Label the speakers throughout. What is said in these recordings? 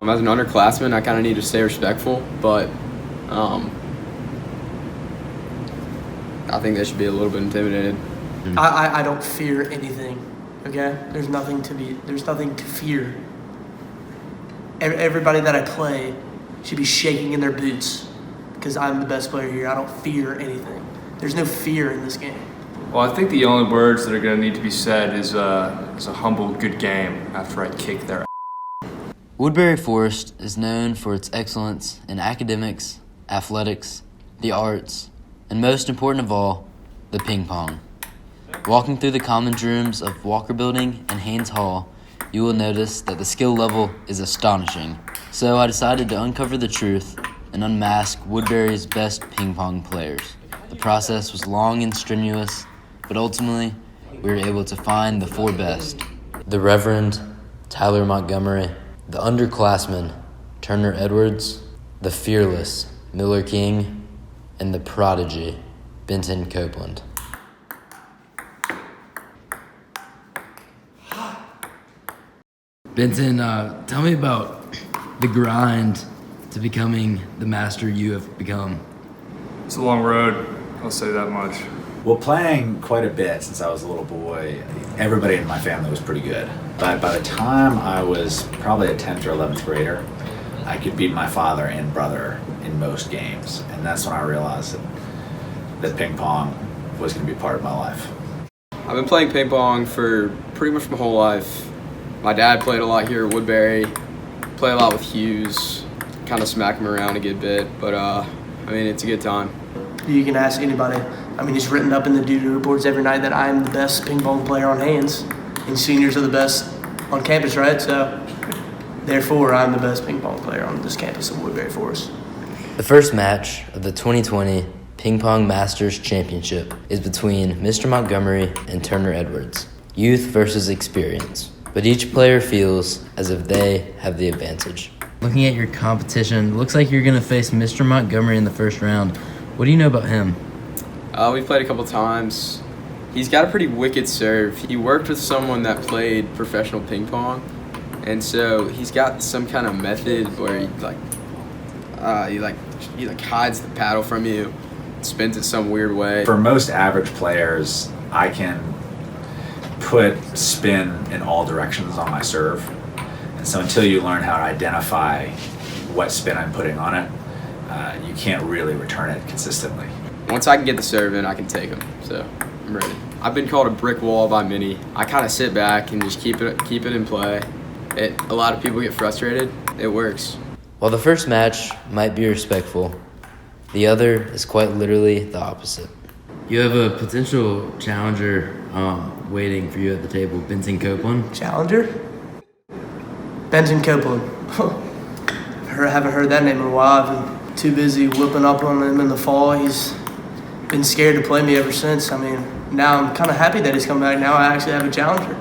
Speaker 1: As an underclassman, I kind of need to stay respectful, but I think they should be a little bit intimidated.
Speaker 2: I don't fear anything, okay? There's nothing to fear. Everybody that I play should be shaking in their boots because I'm the best player here. I don't fear anything. There's no fear in this game.
Speaker 3: Well, I think the only words that are going to need to be said is a humble good game after I kick their ass.
Speaker 4: Woodberry Forest is known for its excellence in academics, athletics, the arts, and most important of all, the ping-pong. Walking through the commons rooms of Walker Building and Haynes Hall, you will notice that the skill level is astonishing. So I decided to uncover the truth and unmask Woodberry's best ping-pong players. The process was long and strenuous, but ultimately, we were able to find the 4 best. The Reverend Tyler Montgomery, the underclassman Turner Edwards, the fearless Miller King, and the prodigy Benton Copeland.
Speaker 5: Benton, tell me about the grind to becoming the master you have become.
Speaker 3: It's a long road, I'll say that much.
Speaker 6: Well, playing quite a bit since I was a little boy, everybody in my family was pretty good. But by the time I was probably a 10th or 11th grader, I could beat my father and brother in most games. And that's when I realized that ping pong was going to be part of my life.
Speaker 1: I've been playing ping pong for pretty much my whole life. My dad played a lot here at Woodberry, played a lot with Hughes, kind of smack him around a good bit, but it's a good time.
Speaker 2: You can ask anybody. It's written up in the duty reports every night that I'm the best ping pong player on Haynes, and seniors are the best on campus, right? So, therefore, I'm the best ping pong player on this campus of Woodberry Forest.
Speaker 4: The first match of the 2020 Ping Pong Masters Championship is between Mr. Montgomery and Turner Edwards, youth versus experience. But each player feels as if they have the advantage.
Speaker 5: Looking at your competition, looks like you're going to face Mr. Montgomery in the first round. What do you know about him?
Speaker 1: We've played a couple times. He's got a pretty wicked serve. He worked with someone that played professional ping pong, and so he's got some kind of method where he hides the paddle from you, spins it some weird way.
Speaker 6: For most average players, I can put spin in all directions on my serve. And so until you learn how to identify what spin I'm putting on it, you can't really return it consistently.
Speaker 1: Once I can get the serve in, I can take him. So I'm ready. I've been called a brick wall by many. I kind of sit back and just keep it in play. A lot of people get frustrated. It works.
Speaker 4: While the first match might be respectful, the other is quite literally the opposite.
Speaker 5: You have a potential challenger waiting for you at the table, Benton Copeland.
Speaker 2: Challenger? Benton Copeland. I haven't heard that name in a while. I've been too busy whooping up on him in the fall. He's been scared to play me ever since. Now I'm kind of happy that he's come back. Now I actually have a challenger.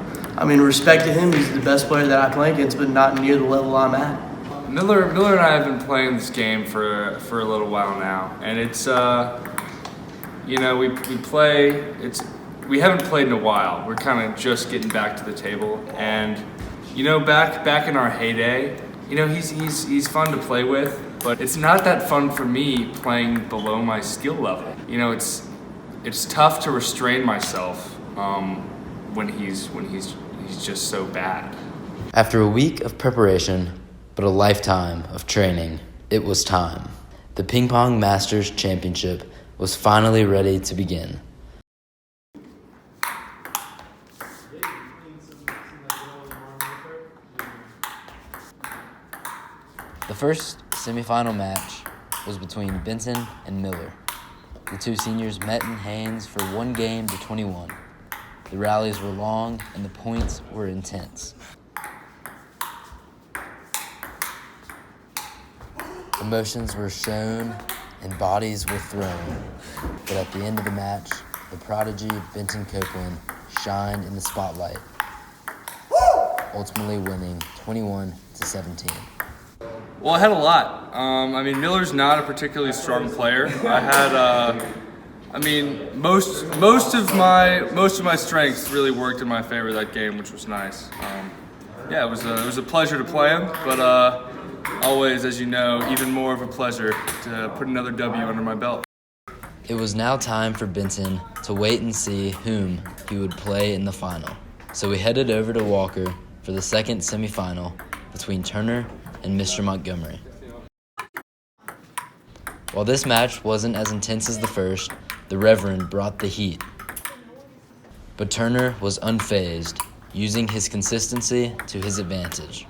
Speaker 2: Respect to him. He's the best player that I play against, but not near the level I'm at.
Speaker 3: Miller and I have been playing this game for a little while now, and it's we haven't played in a while. We're kind of just getting back to the table, and back in our heyday, he's fun to play with, but it's not that fun for me playing below my skill level. It's tough to restrain myself when he's just so bad.
Speaker 4: After a week of preparation, but a lifetime of training, it was time. The Ping Pong Masters Championship was finally ready to begin. The first semifinal match was between Benton and Miller. The two seniors met in Haynes for 1 game to 21. The rallies were long and the points were intense. Emotions were shown and bodies were thrown. But at the end of the match, the prodigy Benton Copeland shined in the spotlight, ultimately winning 21-17.
Speaker 3: Well, I had a lot. Miller's not a particularly strong player. I had, most of my strengths really worked in my favor that game, which was nice. It was a pleasure to play him, but always, as you know, even more of a pleasure to put another W under my belt.
Speaker 4: It was now time for Benson to wait and see whom he would play in the final. So we headed over to Walker for the second semifinal between Turner and Mr. Montgomery. While this match wasn't as intense as the first, the Reverend brought the heat. But Turner was unfazed, using his consistency to his advantage.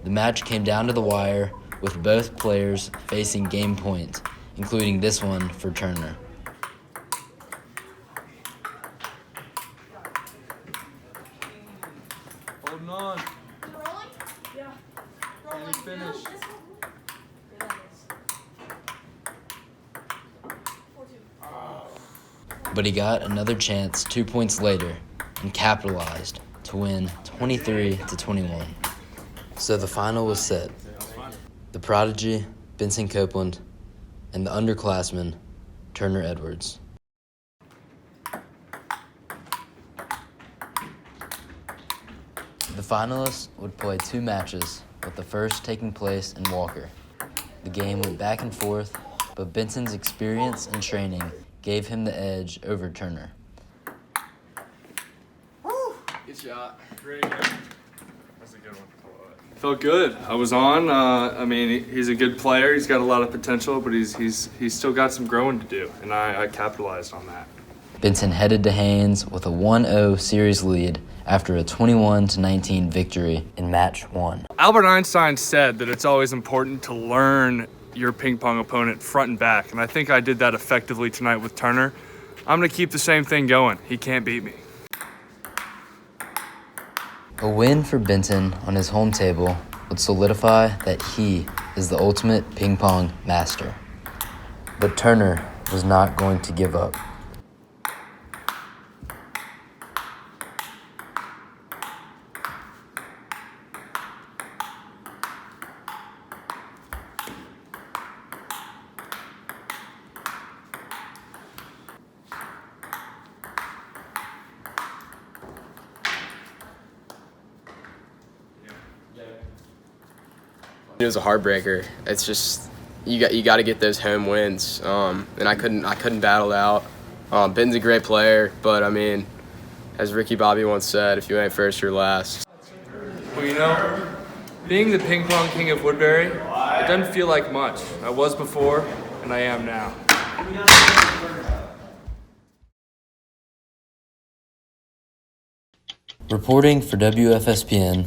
Speaker 4: The match came down to the wire, with both players facing game point, including this one for Turner.
Speaker 3: Holding on.
Speaker 7: Yeah.
Speaker 3: Can he finish?
Speaker 4: But he got another chance 2 points later and capitalized to win 23-21. So the final was set. The prodigy, Benson Copeland, and the underclassman, Turner Edwards. The finalists would play 2 matches, with the first taking place in Walker. The game went back and forth, but Benson's experience and training gave him the edge over Turner.
Speaker 1: Good shot.
Speaker 3: Great game. That's a good one. Felt good. I was on. I mean, he's a good player. He's got a lot of potential, but he's still got some growing to do, and I capitalized on that.
Speaker 4: Benson headed to Haynes with a 1-0 series lead after a 21-19 victory in match 1.
Speaker 3: Albert Einstein said that it's always important to learn your ping pong opponent front and back, and I think I did that effectively tonight with Turner. I'm going to keep the same thing going. He can't beat me.
Speaker 4: A win for Benson on his home table would solidify that he is the ultimate ping pong master. But Turner was not going to give up.
Speaker 1: It was a heartbreaker. It's just you got to get those home wins, and I couldn't battle it out. Ben's a great player, but I mean, as Ricky Bobby once said, if you ain't first, you're last.
Speaker 3: Well, you know, being the ping pong king of Woodbury, it doesn't feel like much. I was before, and I am now.
Speaker 4: Reporting for WFSPN,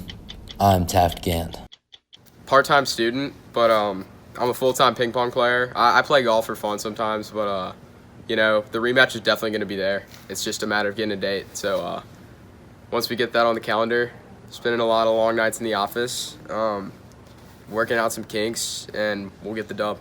Speaker 4: I'm Taft Gant.
Speaker 1: Part-time student, but I'm a full-time ping pong player. I play golf for fun sometimes, but you know, the rematch is definitely going to be there. It's just a matter of getting a date. So once we get that on the calendar, spending a lot of long nights in the office, working out some kinks, and we'll get the dub.